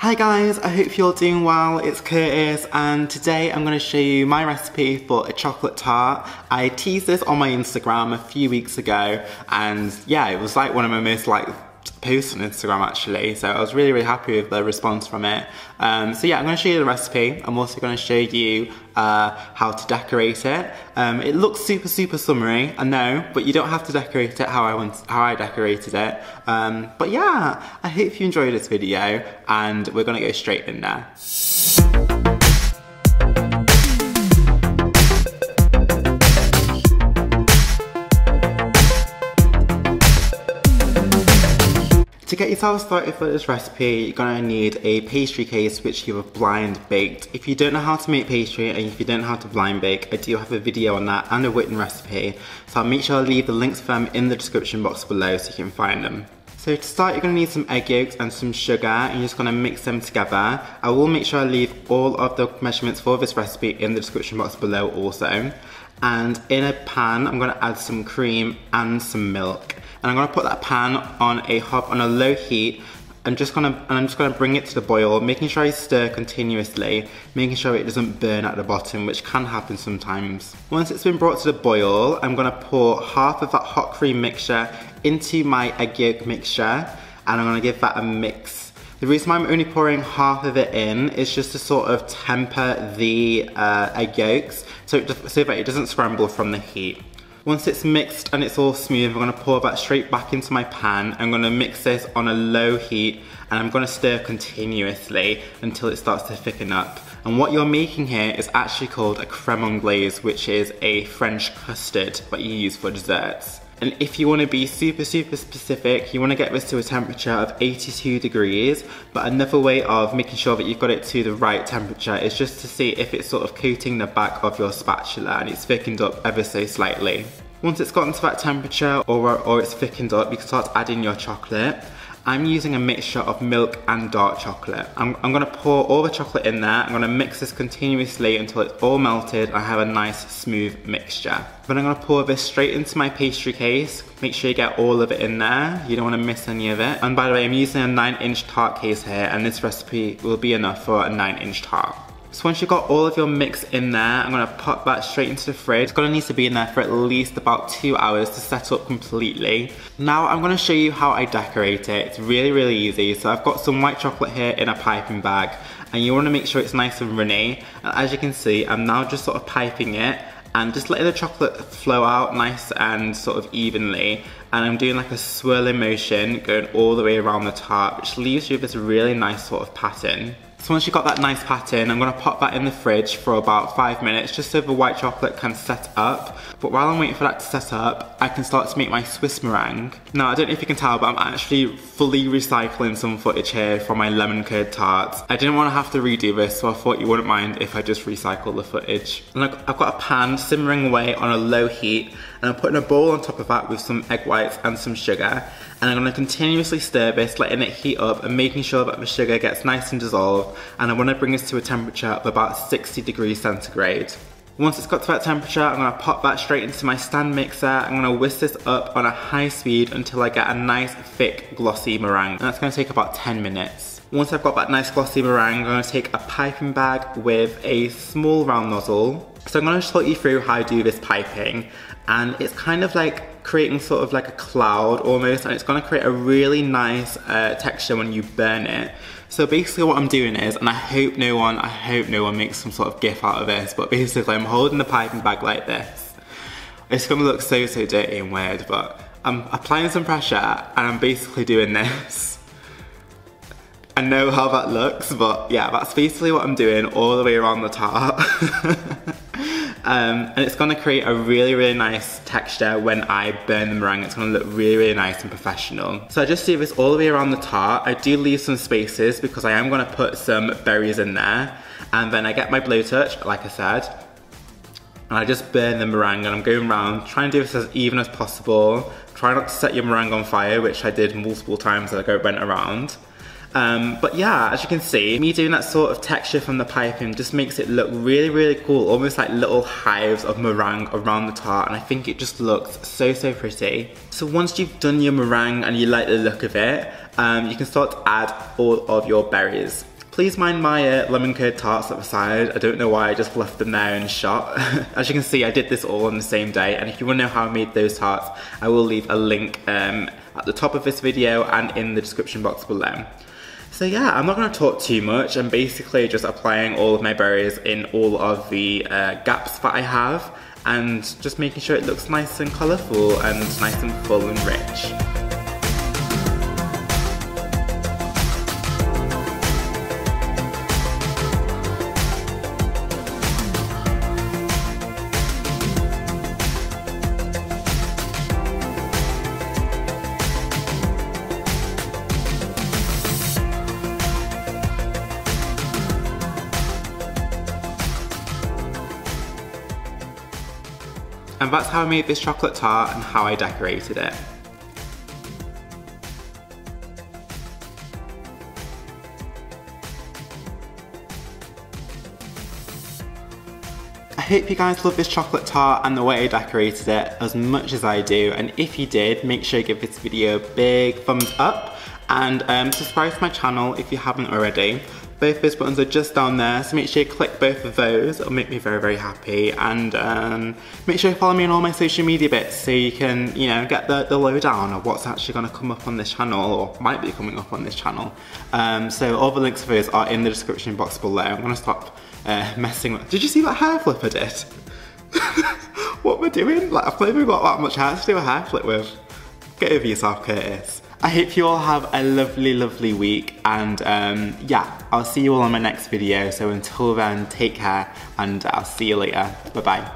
Hi guys, I hope you're doing well. It's Curtis and today I'm going to show you my recipe for a chocolate tart. I teased this on my Instagram a few weeks ago and yeah, it was like one of my most liked posts on Instagram actually, so I was really happy with the response from it. So yeah, I'm going to show you the recipe. I'm also going to show you how to decorate it. It looks super summery, I know, but you don't have to decorate it how I decorated it. But yeah, I hope you enjoyed this video and we're going to go straight in there. To get yourself started for this recipe, you're going to need a pastry case which you have blind baked. If you don't know how to make pastry and if you don't know how to blind bake, I do have a video on that and a written recipe. So I'll make sure I leave the links for them in the description box below so you can find them. So to start, you're going to need some egg yolks and some sugar and you're just going to mix them together. I will make sure I leave all of the measurements for this recipe in the description box below also. And in a pan, I'm going to add some cream and some milk. And I'm going to put that pan on a hob on a low heat. I'm just going to bring it to the boil, making sure I stir continuously, making sure it doesn't burn at the bottom, which can happen sometimes. Once it's been brought to the boil, I'm going to pour half of that hot cream mixture into my egg yolk mixture, and I'm going to give that a mix. The reason why I'm only pouring half of it in is just to sort of temper the egg yolks so that it doesn't scramble from the heat. Once it's mixed and it's all smooth, I'm going to pour that straight back into my pan. I'm going to mix this on a low heat and I'm going to stir continuously until it starts to thicken up. And what you're making here is actually called a crème anglaise, which is a French custard that you use for desserts. And if you want to be super specific, you want to get this to a temperature of 82 degrees. But another way of making sure that you've got it to the right temperature is just to see if it's sort of coating the back of your spatula and it's thickened up ever so slightly. Once it's gotten to that temperature or it's thickened up, you can start adding your chocolate. I'm using a mixture of milk and dark chocolate. I'm going to pour all the chocolate in there. I'm going to mix this continuously until it's all melted and I have a nice smooth mixture. Then I'm going to pour this straight into my pastry case. Make sure you get all of it in there. You don't want to miss any of it. And by the way, I'm using a 9-inch tart case here and this recipe will be enough for a 9-inch tart. So once you've got all of your mix in there, I'm going to pop that straight into the fridge. It's going to need to be in there for at least about 2 hours to set up completely. Now I'm going to show you how I decorate it. It's really easy. So I've got some white chocolate here in a piping bag and you want to make sure it's nice and runny. And as you can see, I'm now just sort of piping it and just letting the chocolate flow out nice and sort of evenly. And I'm doing like a swirling motion going all the way around the tart, which leaves you with this really nice sort of pattern. So once you've got that nice pattern, I'm going to pop that in the fridge for about 5 minutes just so the white chocolate can set up. But while I'm waiting for that to set up, I can start to make my Swiss meringue. Now, I don't know if you can tell, but I'm actually fully recycling some footage here from my lemon curd tarts. I didn't want to have to redo this, so I thought you wouldn't mind if I just recycle the footage. And I've got a pan simmering away on a low heat, and I'm putting a bowl on top of that with some egg whites and some sugar. And I'm going to continuously stir this, letting it heat up and making sure that the sugar gets nice and dissolved. And I want to bring this to a temperature of about 60 degrees centigrade. Once it's got to that temperature, I'm going to pop that straight into my stand mixer. I'm going to whisk this up on a high speed until I get a nice, thick, glossy meringue. And that's going to take about 10 minutes. Once I've got that nice glossy meringue, I'm going to take a piping bag with a small round nozzle. So I'm going to talk you through how I do this piping. And it's kind of like creating sort of like a cloud almost, and it's going to create a really nice texture when you burn it. So basically what I'm doing is, and I hope no one makes some sort of gif out of this, but basically I'm holding the piping bag like this. It's going to look so dirty and weird, but I'm applying some pressure and I'm basically doing this. I know how that looks, but yeah, that's basically what I'm doing all the way around the tart. And it's going to create a really nice texture when I burn the meringue. It's going to look really nice and professional. So I just do this all the way around the tart. I do leave some spaces because I am going to put some berries in there. And then I get my blowtorch, like I said, and I just burn the meringue, and I'm going around trying to do this as even as possible. Try not to set your meringue on fire, which I did multiple times as I went around. But yeah, as you can see, me doing that sort of texture from the piping just makes it look really cool, almost like little hives of meringue around the tart, and I think it just looks so pretty. So once you've done your meringue and you like the look of it, you can start to add all of your berries. Please mind my lemon curd tarts at the side. I don't know why I just left them there in a shot. As you can see, I did this all on the same day, and if you want to know how I made those tarts, I will leave a link at the top of this video and in the description box below. So yeah, I'm not going to talk too much. I'm basically just applying all of my berries in all of the gaps that I have, and just making sure it looks nice and colourful and nice and full and rich. And that's how I made this chocolate tart and how I decorated it. I hope you guys love this chocolate tart and the way I decorated it as much as I do, and if you did, make sure you give this video a big thumbs up and subscribe to my channel if you haven't already. Both those buttons are just down there, so make sure you click both of those. It'll make me very, very happy. And make sure you follow me on all my social media bits so you can, you know, get the lowdown of what's actually going to come up on this channel, or might be coming up on this channel. So all the links for those are in the description box below. I'm going to stop messing with... Did you see that hair flip I did? What we're doing? Like, I've not even got that much hair to do a hair flip with. Get over yourself, Curtis. I hope you all have a lovely, lovely week, and yeah, I'll see you all on my next video. So until then, take care, and I'll see you later. Bye bye.